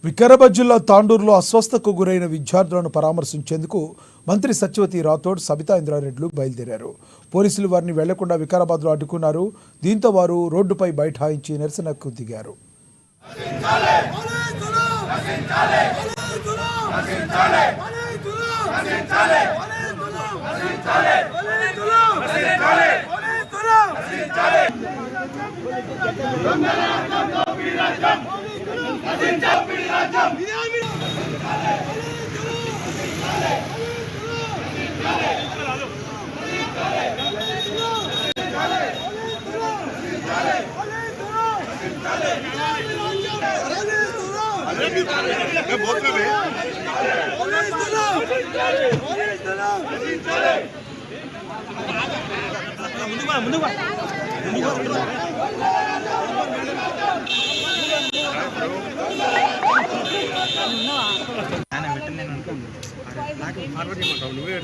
వికారాబాద్ జిల్లా తాండూరులో అస్వస్థతకు గురైన విద్యార్థులను పరామర్శించేందుకు మంత్రి సత్యవతి రాథోడ్ సబితా ఇంద్రారెడ్డిలు బయలుదేరారు. పోలీసులు వారిని వెళ్లకుండా వికారాబాద్లో అడ్డుకున్నారు. దీంతో వారు రోడ్డుపై బైఠాయించి నిరసనకు దిగారు. నువ్వే